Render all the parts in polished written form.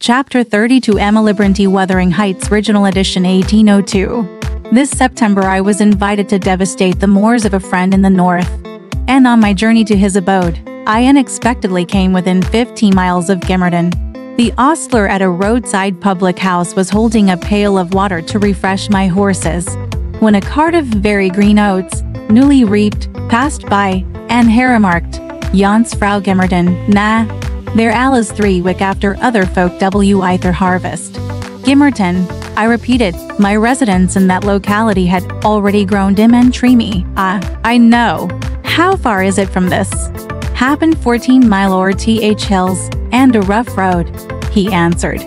Chapter 32 EmilyBronte Wuthering Heights Original Edition 1802. This September I was invited to devastate the moors of a friend in the north. And on my journey to his abode, I unexpectedly came within 15 miles of Gimmerton. The ostler at a roadside public house was holding a pail of water to refresh my horses, when a cart of very green oats, newly reaped, passed by, and he remarked, "Jans Frau Gimmerton, na, there alles 3 week after other folk w either harvest." Gimmerton, I repeated, my residence in that locality had already grown dim and dreamy. I know. How far is it from this? Happened 14 mile or th hills, and a rough road, he answered.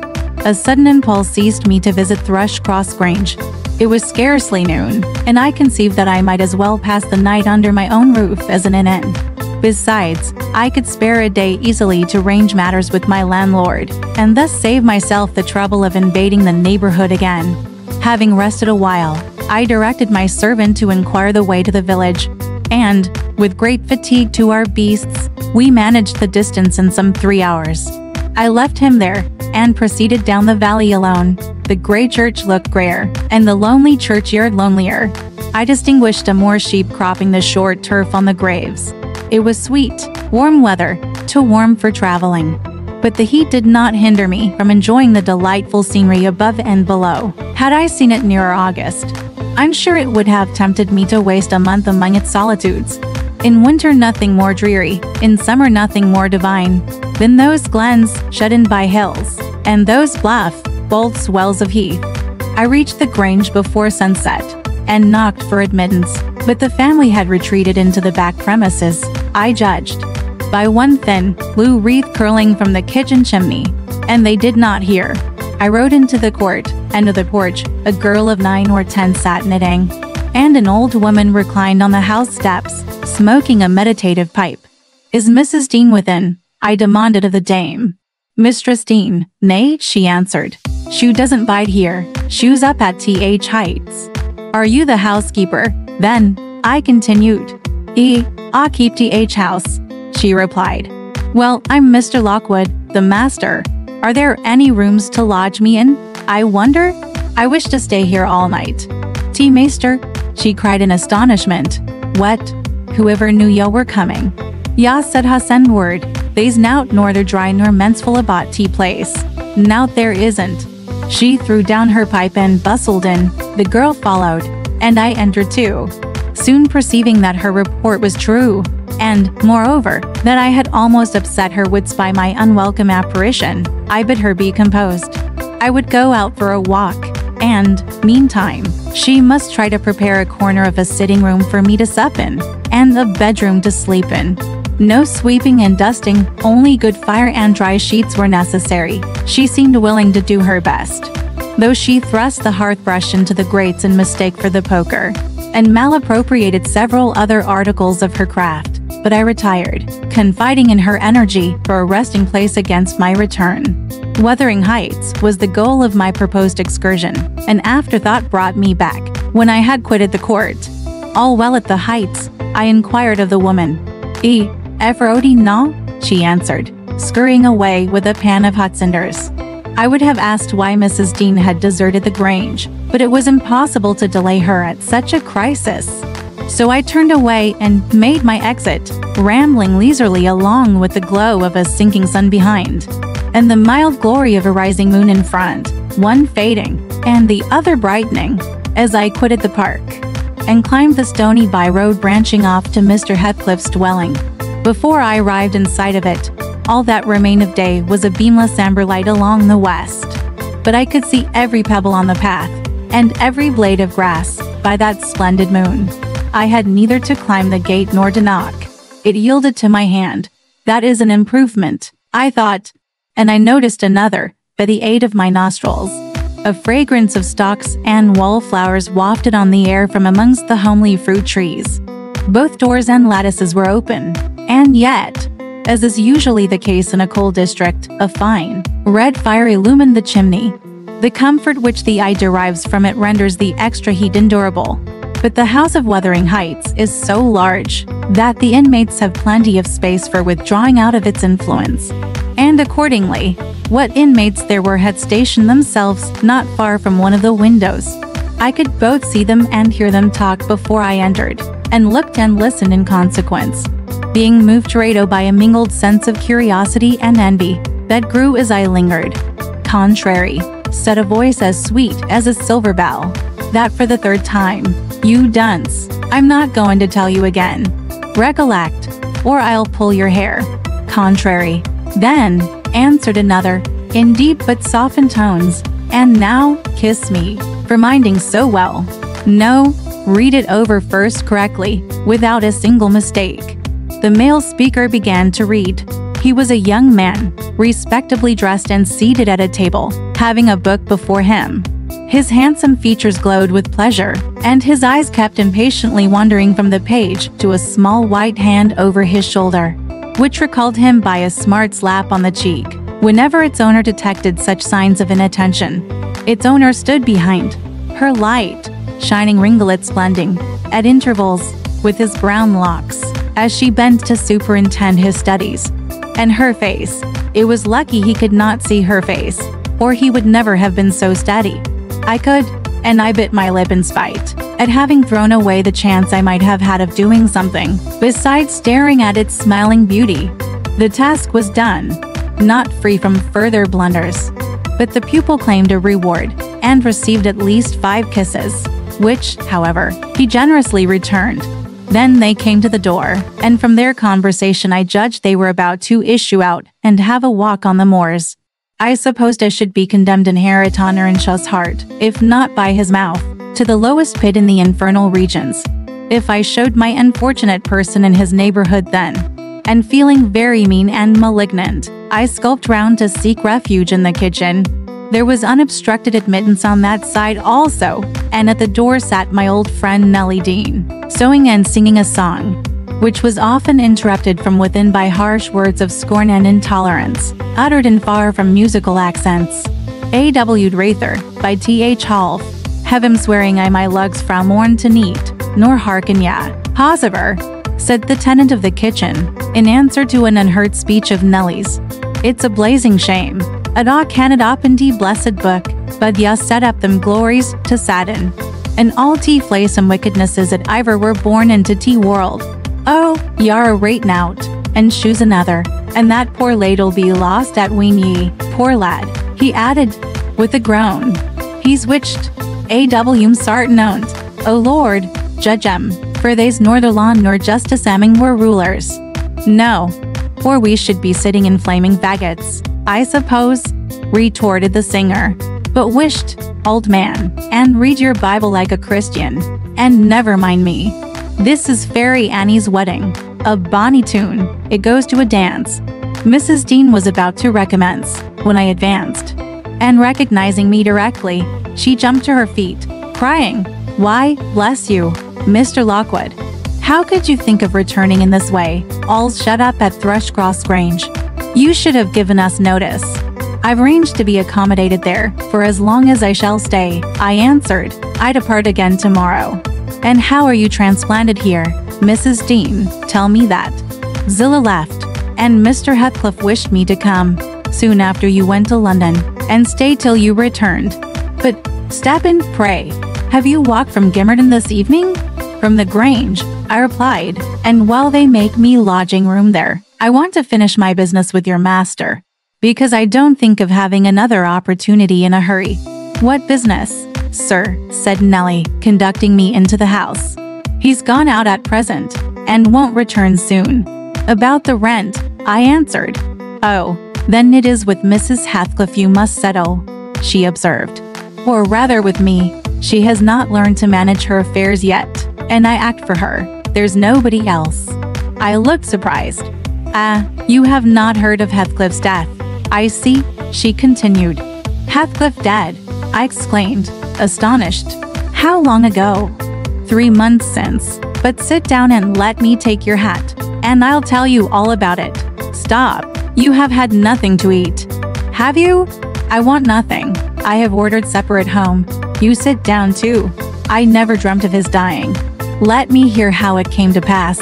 A sudden impulse seized me to visit Thrushcross Grange. It was scarcely noon, and I conceived that I might as well pass the night under my own roof as in an inn. Besides, I could spare a day easily to arrange matters with my landlord, and thus save myself the trouble of invading the neighborhood again. Having rested a while, I directed my servant to inquire the way to the village, and, with great fatigue to our beasts, we managed the distance in some 3 hours. I left him there, and proceeded down the valley alone. The grey church looked greyer, and the lonely churchyard lonelier. I distinguished a moor sheep cropping the short turf on the graves. It was sweet, warm weather, too warm for traveling. But the heat did not hinder me from enjoying the delightful scenery above and below. Had I seen it nearer August, I'm sure it would have tempted me to waste a month among its solitudes. In winter nothing more dreary, in summer nothing more divine, than those glens shut in by hills, and those bluff, bold swells of heath. I reached the Grange before sunset, and knocked for admittance, but the family had retreated into the back premises, I judged, by one thin, blue wreath curling from the kitchen chimney, and they did not hear. I rode into the court, and to the porch, a girl of 9 or 10 sat knitting, and an old woman reclined on the house steps, smoking a meditative pipe. "Is Mrs. Dean within?" I demanded of the dame. "Mistress Dean, nay," she answered. "She doesn't bide here, she's up at th Heights." "Are you the housekeeper, then?" I continued. "I keep th house," she replied. "Well, I'm Mr. Lockwood, the master. Are there any rooms to lodge me in, I wonder? I wish to stay here all night." "Maester," she cried in astonishment. "What? Whoever knew yo were coming?" "Ya said ha send word, they's nout norther dry nor mensful about tea place. Nout there isn't." She threw down her pipe and bustled in. The girl followed, and I entered too. Soon perceiving that her report was true, and, moreover, that I had almost upset her wits by my unwelcome apparition, I bid her be composed. I would go out for a walk, and, meantime, she must try to prepare a corner of a sitting room for me to sup in, and a bedroom to sleep in. No sweeping and dusting, only good fire and dry sheets were necessary. She seemed willing to do her best, though she thrust the hearth brush into the grates in mistake for the poker, and malappropriated several other articles of her craft. But I retired, confiding in her energy for a resting place against my return. Wuthering Heights was the goal of my proposed excursion. An afterthought brought me back, when I had quitted the court. "All well at the Heights?" I inquired of the woman. "Everody no?" she answered, scurrying away with a pan of hot cinders. I would have asked why Mrs. Dean had deserted the Grange, but it was impossible to delay her at such a crisis. So I turned away and made my exit, rambling leisurely along with the glow of a sinking sun behind, and the mild glory of a rising moon in front, one fading, and the other brightening, as I quitted the park, and climbed the stony by-road branching off to Mr. Heathcliff's dwelling. Before I arrived in sight of it, all that remained of day was a beamless amber light along the west. But I could see every pebble on the path, and every blade of grass, by that splendid moon. I had neither to climb the gate nor to knock. It yielded to my hand. That is an improvement, I thought, and I noticed another, by the aid of my nostrils. A fragrance of stalks and wallflowers wafted on the air from amongst the homely fruit trees. Both doors and lattices were open, and yet, as is usually the case in a coal district, a fine, red fire illumined the chimney. The comfort which the eye derives from it renders the extra heat endurable. But the house of Wuthering Heights is so large that the inmates have plenty of space for withdrawing out of its influence, And accordingly, what inmates there were had stationed themselves not far from one of the windows. I could both see them and hear them talk before I entered, and looked and listened in consequence, being moved by a mingled sense of curiosity and envy that grew as I lingered. "Contrary," said a voice as sweet as a silver bell. "That for the third time, you dunce. I'm not going to tell you again. Recollect, or I'll pull your hair." "Contrary, then," answered another, in deep but softened tones. "And now, kiss me, for minding so well. No, read it over first correctly, without a single mistake." The male speaker began to read. He was a young man, respectably dressed and seated at a table, having a book before him. His handsome features glowed with pleasure, and his eyes kept impatiently wandering from the page to a small white hand over his shoulder, which recalled him by a smart slap on the cheek whenever its owner detected such signs of inattention. Its owner stood behind her, light, shining ringlets blending, at intervals, with his brown locks, as she bent to superintend his studies. And her face, it was lucky he could not see her face, or he would never have been so steady. I could, and I bit my lip in spite at having thrown away the chance I might have had of doing something besides staring at its smiling beauty. The task was done, not free from further blunders, but the pupil claimed a reward and received at least 5 kisses, which, however, he generously returned. Then they came to the door, and from their conversation I judged they were about to issue out and have a walk on the moors. I supposed I should be condemned inherit honor in Shaw's heart, if not by his mouth, to the lowest pit in the infernal regions. If I showed my unfortunate person in his neighborhood then, and feeling very mean and malignant, I skulked round to seek refuge in the kitchen. There was unobstructed admittance on that side also, and at the door sat my old friend Nellie Dean, sewing and singing a song, which was often interrupted from within by harsh words of scorn and intolerance, uttered in far from musical accents. A.W. Rather, by T.H. Half, have him swearing I my lugs fra morn to neat, nor hearken ya. "Possiver," said the tenant of the kitchen, in answer to an unheard speech of Nellie's. "It's a blazing shame. Ad I cannot open de blessed book, but ya set up them glories to sadden. And all te flaysome wickednesses at iver were born into te world. Oh, y'are a ratin out, and choose another, and that poor lad'll be lost at ween ye, poor lad," he added, with a groan. "He's witched. A.W. sartin own't. O Lord, judge 'em, for they's norther law nor justice among were rulers. No, or we should be sitting in flaming faggots, I suppose," retorted the singer. "But wisht, old man, and read your Bible like a Christian, and never mind me. This is Fairy Annie's wedding, a bonny tune, it goes to a dance." Mrs. Dean was about to recommence, when I advanced, and recognizing me directly, she jumped to her feet, crying, "Why, bless you, Mr. Lockwood, how could you think of returning in this way, all shut up at Thrushcross Grange? You should have given us notice." "I've arranged to be accommodated there, for as long as I shall stay," I answered. "I depart again tomorrow." "And how are you transplanted here, Mrs. Dean? Tell me that." "Zillah left, and Mr. Heathcliff wished me to come, soon after you went to London, and stay till you returned." "But, step in, pray. Have you walked from Gimmerton this evening?" "From the Grange," I replied, "and while they make me lodging room there, I want to finish my business with your master, because I don't think of having another opportunity in a hurry." "What business, sir?" said Nellie, conducting me into the house. "He's gone out at present, and won't return soon." "About the rent," I answered. "Oh, then it is with Mrs. Heathcliff you must settle," she observed. "Or rather with me. She has not learned to manage her affairs yet, and I act for her. There's nobody else." I looked surprised. "Ah, you have not heard of Heathcliff's death, I see," she continued. "Heathcliff dead?" I exclaimed, astonished. "How long ago?" 3 months since. But sit down and let me take your hat, and I'll tell you all about it." "Stop, you have had nothing to eat." "Have you?" "I want nothing. I have ordered supper at home. You sit down too. I never dreamt of his dying. Let me hear how it came to pass.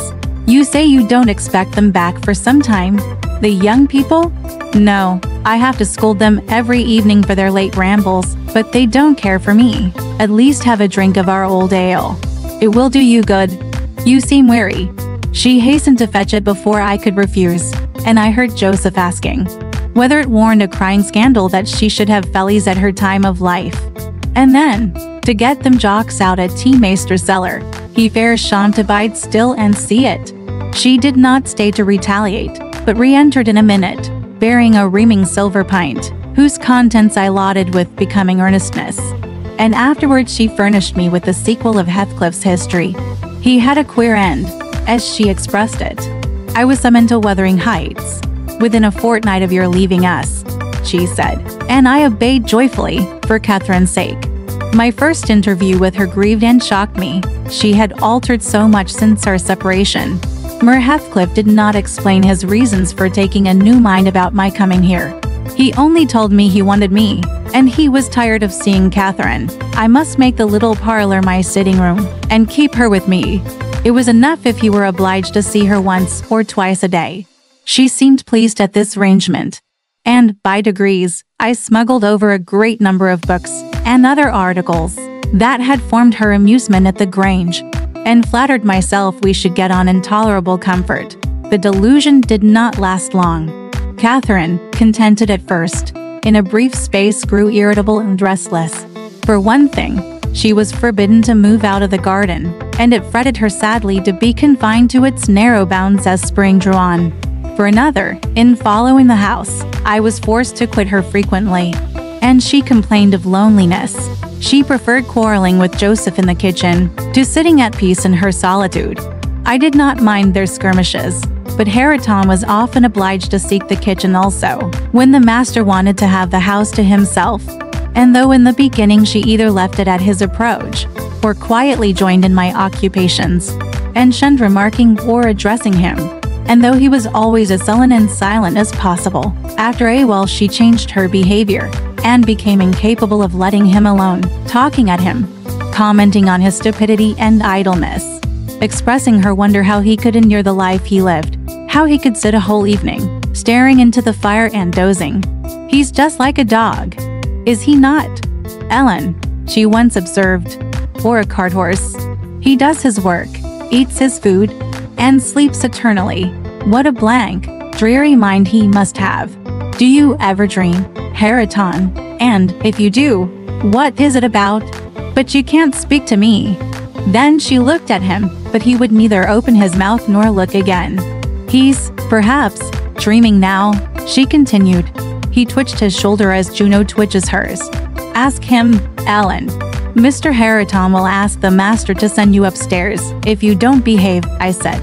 You say you don't expect them back for some time. The young people? No, I have to scold them every evening for their late rambles, but they don't care for me. At least have a drink of our old ale. It will do you good. You seem weary. She hastened to fetch it before I could refuse, and I heard Joseph asking whether it warned a crying scandal that she should have fellies at her time of life. And then, to get them jocks out at Teameister cellar, he fares shone to bide still and see it. She did not stay to retaliate, but re-entered in a minute, bearing a reaming silver pint, whose contents I lauded with becoming earnestness. And afterwards she furnished me with the sequel of Heathcliff's history. He had a queer end, as she expressed it. I was summoned to Wuthering Heights. Within a fortnight of your leaving us, she said, and I obeyed joyfully, for Catherine's sake. My first interview with her grieved and shocked me. She had altered so much since our separation. Mer Heathcliff did not explain his reasons for taking a new mind about my coming here. He only told me he wanted me, and he was tired of seeing Catherine. I must make the little parlor my sitting room, and keep her with me. It was enough if he were obliged to see her once or twice a day. She seemed pleased at this arrangement, and, by degrees, I smuggled over a great number of books and other articles that had formed her amusement at the Grange, and flattered myself we should get on in tolerable comfort. The delusion did not last long. Catherine, contented at first, in a brief space grew irritable and restless. For one thing, she was forbidden to move out of the garden, and it fretted her sadly to be confined to its narrow bounds as spring drew on. For another, in following the house, I was forced to quit her frequently, and she complained of loneliness. She preferred quarreling with Joseph in the kitchen to sitting at peace in her solitude. I did not mind their skirmishes, but Hareton was often obliged to seek the kitchen also, when the master wanted to have the house to himself, and though in the beginning she either left it at his approach, or quietly joined in my occupations, and shunned remarking or addressing him, and though he was always as sullen and silent as possible, after a while she changed her behavior, and became incapable of letting him alone, talking at him, commenting on his stupidity and idleness, expressing her wonder how he could endure the life he lived, how he could sit a whole evening, staring into the fire and dozing. He's just like a dog, is he not, Ellen? She once observed, or a cart horse. He does his work, eats his food, and sleeps eternally. What a blank, dreary mind he must have. Do you ever dream, Hareton? And, if you do, what is it about? But you can't speak to me. Then she looked at him, but he would neither open his mouth nor look again. He's, perhaps, dreaming now, she continued. He twitched his shoulder as Juno twitches hers. Ask him, Ellen. Mr. Hareton will ask the master to send you upstairs if you don't behave, I said.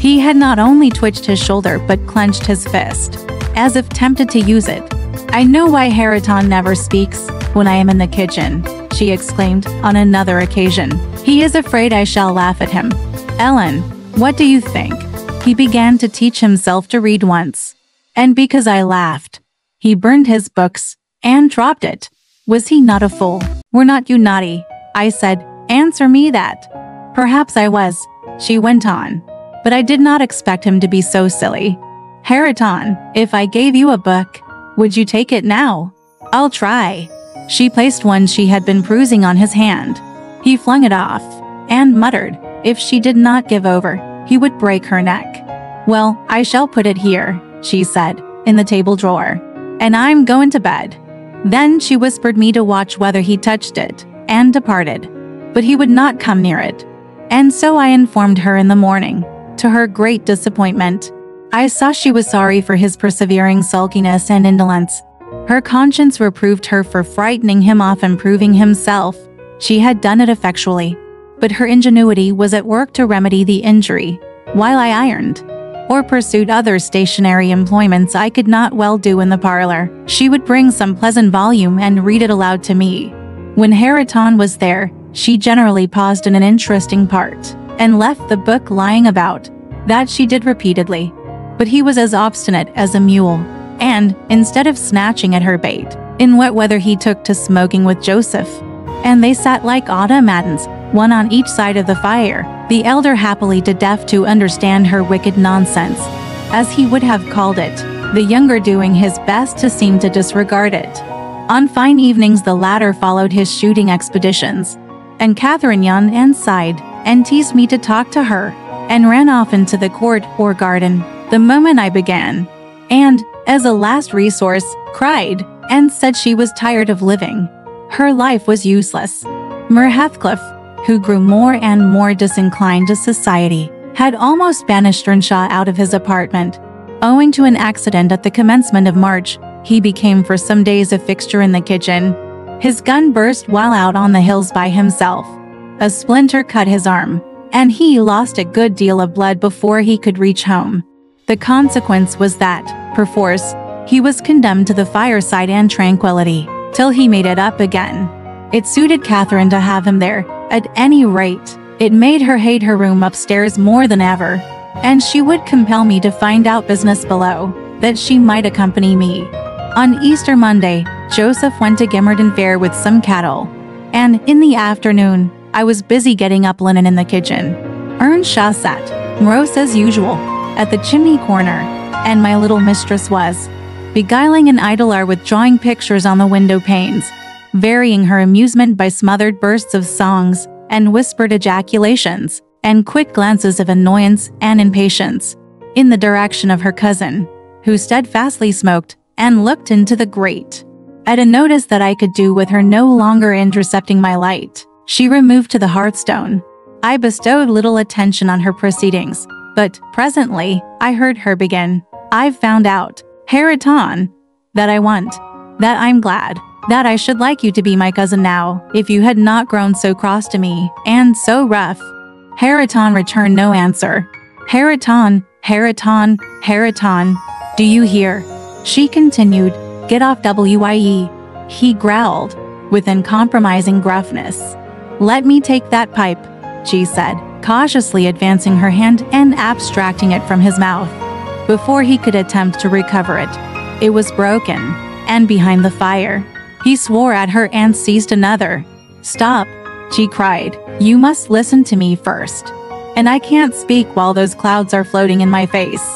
He had not only twitched his shoulder but clenched his fist, as if tempted to use it. I know why Hareton never speaks when I am in the kitchen, she exclaimed on another occasion. He is afraid I shall laugh at him. Ellen, what do you think? He began to teach himself to read once, and because I laughed, he burned his books and dropped it. Was he not a fool? Were not you naughty? I said. Answer me that. Perhaps I was, she went on, but I did not expect him to be so silly. Hareton, if I gave you a book, would you take it now? I'll try. She placed one she had been perusing on his hand. He flung it off, and muttered, if she did not give over, he would break her neck. Well, I shall put it here, she said, in the table drawer. And I'm going to bed. Then she whispered me to watch whether he touched it, and departed. But he would not come near it. And so I informed her in the morning. To her great disappointment, I saw she was sorry for his persevering sulkiness and indolence. Her conscience reproved her for frightening him off and proving himself. She had done it effectually, but her ingenuity was at work to remedy the injury, while I ironed, or pursued other stationary employments I could not well do in the parlor. She would bring some pleasant volume and read it aloud to me. When Hareton was there, she generally paused in an interesting part, and left the book lying about. That she did repeatedly. But he was as obstinate as a mule, and, instead of snatching at her bait, in wet weather he took to smoking with Joseph. And they sat like automatons, one on each side of the fire, the elder happily too deaf to understand her wicked nonsense, as he would have called it, the younger doing his best to seem to disregard it. On fine evenings the latter followed his shooting expeditions, and Catherine yawned and sighed, and teased me to talk to her, and ran off into the court or garden the moment I began, and, as a last resource, cried, and said she was tired of living. Her life was useless. Mer Heathcliff, who grew more and more disinclined to society, had almost banished Earnshaw out of his apartment. Owing to an accident at the commencement of March, he became for some days a fixture in the kitchen. His gun burst while out on the hills by himself. A splinter cut his arm, and he lost a good deal of blood before he could reach home. The consequence was that, perforce, he was condemned to the fireside and tranquility, till he made it up again. It suited Catherine to have him there, at any rate. It made her hate her room upstairs more than ever, and she would compel me to find out business below, that she might accompany me. On Easter Monday, Joseph went to Gimmerton Fair with some cattle, and in the afternoon, I was busy getting up linen in the kitchen. Earnshaw sat, morose as usual, at the chimney corner, and my little mistress was beguiling an idle hour with drawing pictures on the window panes, varying her amusement by smothered bursts of songs, and whispered ejaculations, and quick glances of annoyance and impatience, in the direction of her cousin, who steadfastly smoked, and looked into the grate. At a notice that I could do with her no longer intercepting my light, she removed to the hearthstone. I bestowed little attention on her proceedings, but presently I heard her begin, "I've found out, Hareton, that I want, that I'm glad, that I should like you to be my cousin now, if you had not grown so cross to me, and so rough." Hareton returned no answer. "Hareton, Hareton, Hareton, do you hear?" she continued. "Get off WIE, he growled, with uncompromising gruffness. "Let me take that pipe," she said, cautiously advancing her hand and abstracting it from his mouth. Before he could attempt to recover it, it was broken, and behind the fire. He swore at her and seized another. "Stop," she cried. "You must listen to me first. And I can't speak while those clouds are floating in my face.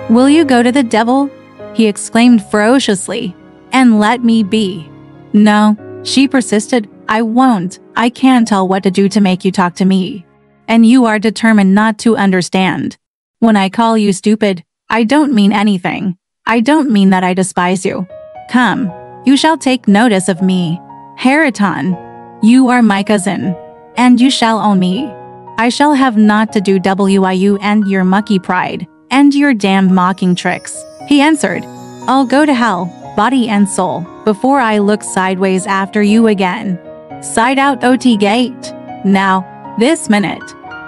Will you go to the devil?" he exclaimed ferociously, "and let me be." "No," she persisted, "I won't. I can't tell what to do to make you talk to me. And you are determined not to understand. When I call you stupid, I don't mean anything. I don't mean that I despise you. Come, you shall take notice of me. Hareton, you are my cousin, and you shall own me. I shall have naught to do WIU and your mucky pride, and your damned mocking tricks," he answered. "I'll go to hell, body and soul, before I look sideways after you again. Side out OT gate. Now, this minute."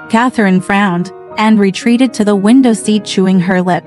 Catherine frowned, and retreated to the window seat chewing her lip,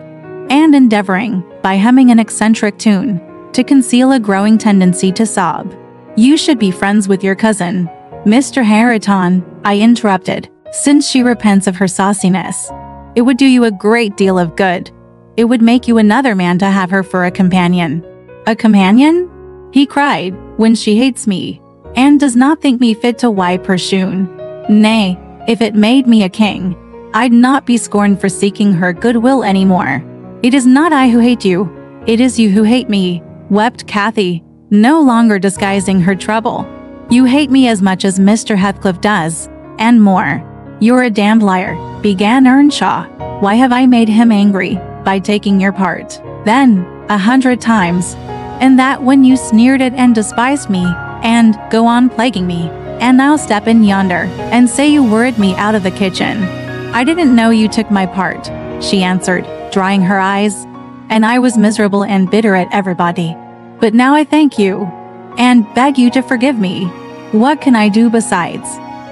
and endeavoring, by humming an eccentric tune, to conceal a growing tendency to sob. "You should be friends with your cousin, Mr. Hareton," I interrupted, "since she repents of her sauciness. It would do you a great deal of good. It would make you another man to have her for a companion." "A companion?" he cried, "when she hates me, and does not think me fit to wipe her shoon. Nay, if it made me a king, I'd not be scorned for seeking her goodwill any more." "It is not I who hate you, it is you who hate me," wept Cathy, no longer disguising her trouble. "You hate me as much as Mr. Heathcliff does, and more." "You're a damned liar," began Earnshaw. "Why have I made him angry? By taking your part, then, 100 times. And that when you sneered at and despised me, and go on plaguing me, and now step in yonder, and say you worried me out of the kitchen." "I didn't know you took my part," she answered, drying her eyes, "and I was miserable and bitter at everybody. But now I thank you, and beg you to forgive me. What can I do besides?"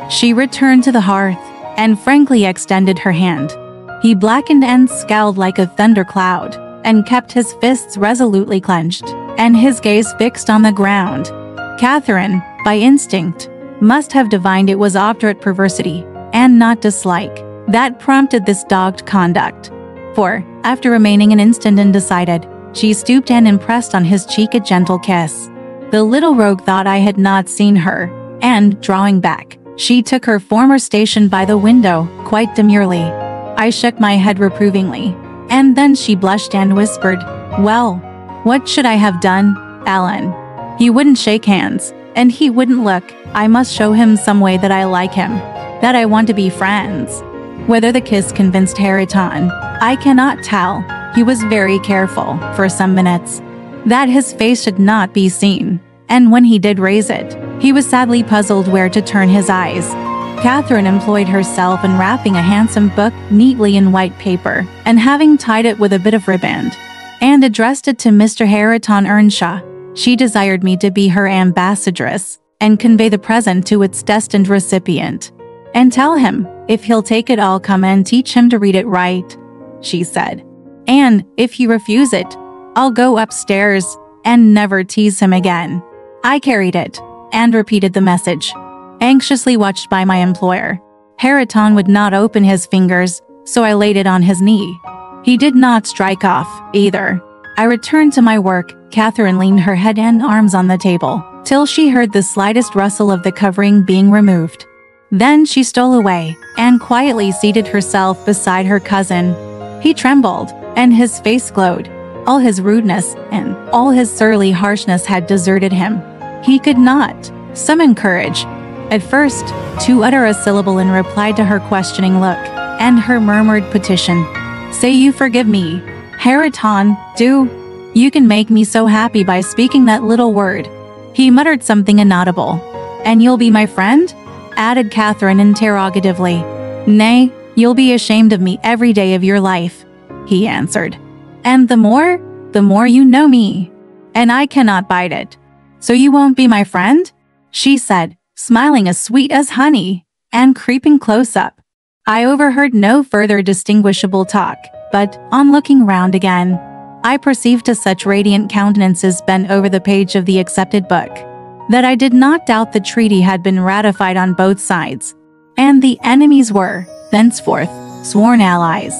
She returned to the hearth, and frankly extended her hand. He blackened and scowled like a thundercloud, and kept his fists resolutely clenched, and his gaze fixed on the ground. Catherine, by instinct, must have divined it was obdurate perversity, and not dislike, that prompted this dogged conduct. For, after remaining an instant undecided, she stooped and impressed on his cheek a gentle kiss. The little rogue thought I had not seen her, and, drawing back, she took her former station by the window, quite demurely. I shook my head reprovingly, and then she blushed and whispered, Well, what should I have done, Alan? He wouldn't shake hands, and he wouldn't look. I must show him some way that I like him, that I want to be friends. Whether the kiss convinced Hariton, I cannot tell. He was very careful, for some minutes, that his face should not be seen, and when he did raise it, he was sadly puzzled where to turn his eyes. Catherine employed herself in wrapping a handsome book neatly in white paper, and having tied it with a bit of riband, and addressed it to Mr. Hariton Earnshaw. She desired me to be her ambassadress, and convey the present to its destined recipient. And tell him, if he'll take it, I'll come and teach him to read it right, she said. And, if he refuse it, I'll go upstairs and never tease him again. I carried it, and repeated the message, anxiously watched by my employer. Hariton would not open his fingers, so I laid it on his knee. He did not strike off, either. I returned to my work. Catherine leaned her head and arms on the table, till she heard the slightest rustle of the covering being removed. Then she stole away, and quietly seated herself beside her cousin. He trembled, and his face glowed. All his rudeness and all his surly harshness had deserted him. He could not summon courage, at first, to utter a syllable in reply to her questioning look, and her murmured petition. Say you forgive me, Hariton, do. You can make me so happy by speaking that little word. He muttered something inaudible. And you'll be my friend? Added Catherine interrogatively. Nay, you'll be ashamed of me every day of your life, he answered. And the more you know me. And I cannot bide it. So you won't be my friend? She said, smiling as sweet as honey, and creeping close up. I overheard no further distinguishable talk, but, on looking round again, I perceived to such radiant countenances bent over the page of the accepted book, that I did not doubt the treaty had been ratified on both sides, and the enemies were, thenceforth, sworn allies.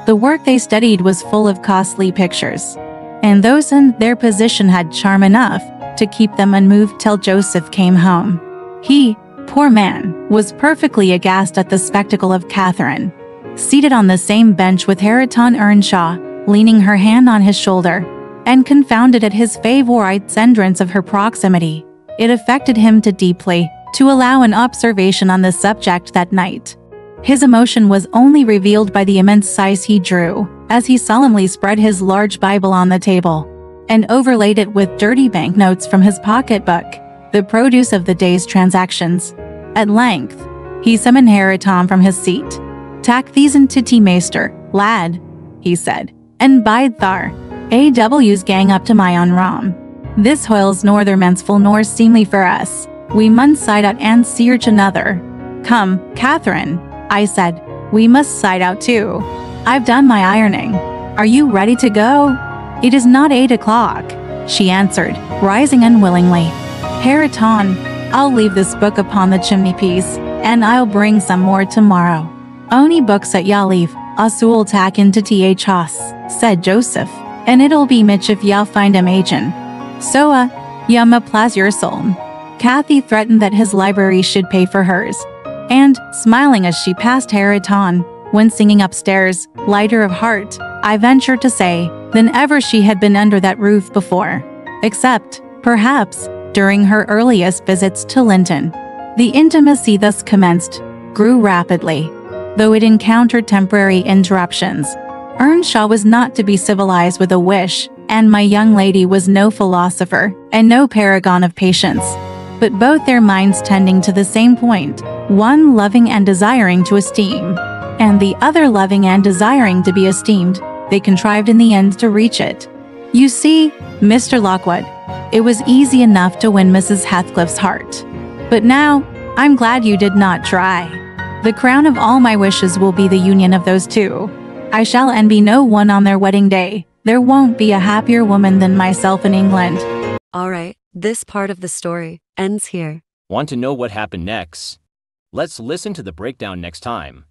The work they studied was full of costly pictures, and those in their position had charm enough to keep them unmoved till Joseph came home. He, poor man, was perfectly aghast at the spectacle of Catherine, seated on the same bench with Hariton Earnshaw, leaning her hand on his shoulder, and confounded at his favorite's entrance of her proximity. It affected him too deeply to allow an observation on the subject that night. His emotion was only revealed by the immense sighs he drew, as he solemnly spread his large Bible on the table, and overlaid it with dirty banknotes from his pocketbook, the produce of the day's transactions. At length, he summoned Hariton from his seat. "Tak these into tea, meester, lad," he said, "and bide thar. AW's gang up to my own rom. This hoyle's norther mensful nor seemly for us. We mun side out and search another." "Come, Catherine," I said, "we must side out too. I've done my ironing. Are you ready to go?" "It is not 8 o'clock," she answered, rising unwillingly. "Hariton, I'll leave this book upon the chimney-piece, and I'll bring some more tomorrow." "Ony books at ya leave, us'll tak into th house," said Joseph, "and it'll be mitch if y'all find 'em agin. So, ya ma plas your soul." Kathy threatened that his library should pay for hers, and, smiling as she passed Hariton, when singing upstairs, lighter of heart, I ventured to say, than ever she had been under that roof before, except, perhaps, during her earliest visits to Linton. The intimacy thus commenced grew rapidly, though it encountered temporary interruptions. Earnshaw was not to be civilized with a wish, and my young lady was no philosopher, and no paragon of patience, but both their minds tending to the same point, one loving and desiring to esteem, and the other loving and desiring to be esteemed. They contrived in the end to reach it. You see, Mr. Lockwood, it was easy enough to win Mrs. Heathcliff's heart. But now, I'm glad you did not try. The crown of all my wishes will be the union of those two. I shall envy no one on their wedding day. There won't be a happier woman than myself in England. Alright, this part of the story ends here. Want to know what happened next? Let's listen to the breakdown next time.